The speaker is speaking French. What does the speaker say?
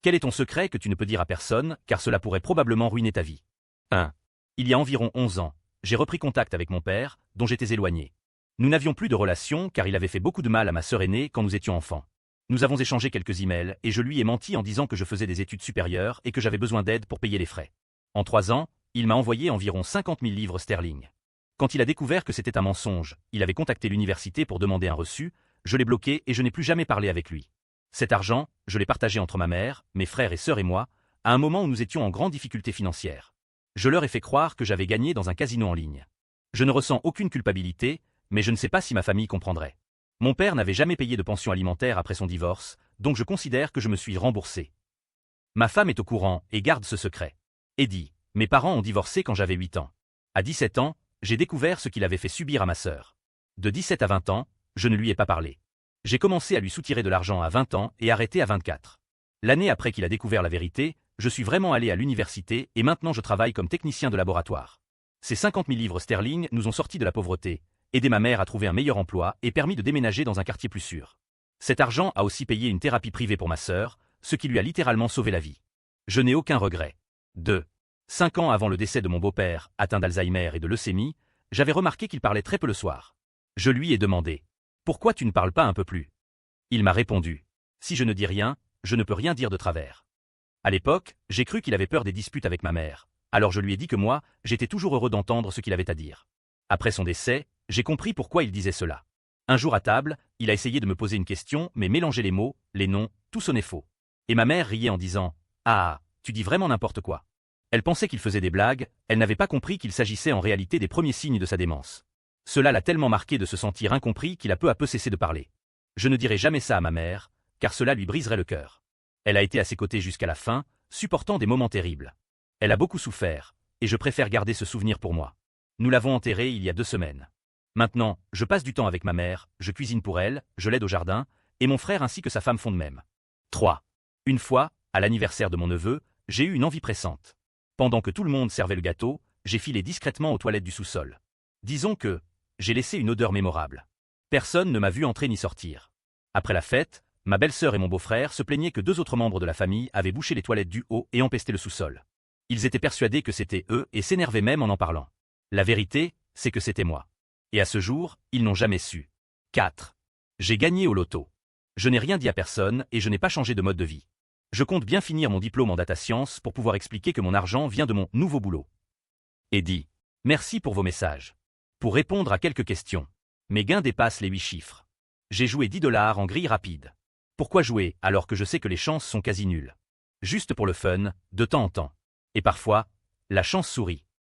Quel est ton secret que tu ne peux dire à personne, car cela pourrait probablement ruiner ta vie? 1. Il y a environ 11 ans, j'ai repris contact avec mon père, dont j'étais éloigné. Nous n'avions plus de relation car il avait fait beaucoup de mal à ma sœur aînée quand nous étions enfants. Nous avons échangé quelques emails et je lui ai menti en disant que je faisais des études supérieures et que j'avais besoin d'aide pour payer les frais. En 3 ans, il m'a envoyé environ 50 000 livres sterling. Quand il a découvert que c'était un mensonge, il avait contacté l'université pour demander un reçu, je l'ai bloqué et je n'ai plus jamais parlé avec lui. Cet argent, je l'ai partagé entre ma mère, mes frères et sœurs et moi, à un moment où nous étions en grande difficulté financière. Je leur ai fait croire que j'avais gagné dans un casino en ligne. Je ne ressens aucune culpabilité, mais je ne sais pas si ma famille comprendrait. Mon père n'avait jamais payé de pension alimentaire après son divorce, donc je considère que je me suis remboursé. Ma femme est au courant et garde ce secret. Eddie, mes parents ont divorcé quand j'avais 8 ans. À 17 ans, j'ai découvert ce qu'il avait fait subir à ma sœur. De 17 à 20 ans, je ne lui ai pas parlé. J'ai commencé à lui soutirer de l'argent à 20 ans et arrêté à 24. L'année après qu'il a découvert la vérité, je suis vraiment allé à l'université et maintenant je travaille comme technicien de laboratoire. Ces 50 000 livres sterling nous ont sortis de la pauvreté, aidé ma mère à trouver un meilleur emploi et permis de déménager dans un quartier plus sûr. Cet argent a aussi payé une thérapie privée pour ma sœur, ce qui lui a littéralement sauvé la vie. Je n'ai aucun regret. 2. 5 ans avant le décès de mon beau-père, atteint d'Alzheimer et de leucémie, j'avais remarqué qu'il parlait très peu le soir. Je lui ai demandé « Pourquoi tu ne parles pas un peu plus ?» Il m'a répondu « Si je ne dis rien, je ne peux rien dire de travers. » À l'époque, j'ai cru qu'il avait peur des disputes avec ma mère, alors je lui ai dit que moi, j'étais toujours heureux d'entendre ce qu'il avait à dire. Après son décès, j'ai compris pourquoi il disait cela. Un jour à table, il a essayé de me poser une question, mais mélanger les mots, les noms, tout sonnait faux. Et ma mère riait en disant « Ah, tu dis vraiment n'importe quoi. » Elle pensait qu'il faisait des blagues, elle n'avait pas compris qu'il s'agissait en réalité des premiers signes de sa démence. Cela l'a tellement marqué de se sentir incompris qu'il a peu à peu cessé de parler. Je ne dirai jamais ça à ma mère, car cela lui briserait le cœur. Elle a été à ses côtés jusqu'à la fin, supportant des moments terribles. Elle a beaucoup souffert, et je préfère garder ce souvenir pour moi. Nous l'avons enterrée il y a 2 semaines. Maintenant, je passe du temps avec ma mère, je cuisine pour elle, je l'aide au jardin, et mon frère ainsi que sa femme font de même. 3. Une fois, à l'anniversaire de mon neveu, j'ai eu une envie pressante. Pendant que tout le monde servait le gâteau, j'ai filé discrètement aux toilettes du sous-sol. Disons que j'ai laissé une odeur mémorable. Personne ne m'a vu entrer ni sortir. Après la fête, ma belle-sœur et mon beau-frère se plaignaient que 2 autres membres de la famille avaient bouché les toilettes du haut et empesté le sous-sol. Ils étaient persuadés que c'était eux et s'énervaient même en parlant. La vérité, c'est que c'était moi. Et à ce jour, ils n'ont jamais su. 4. J'ai gagné au loto. Je n'ai rien dit à personne et je n'ai pas changé de mode de vie. Je compte bien finir mon diplôme en data science pour pouvoir expliquer que mon argent vient de mon nouveau boulot. Eddie, merci pour vos messages. Pour répondre à quelques questions. Mes gains dépassent les 8 chiffres. J'ai joué 10 $ en grille rapide. Pourquoi jouer alors que je sais que les chances sont quasi nulles? Juste pour le fun, de temps en temps. Et parfois, la chance sourit.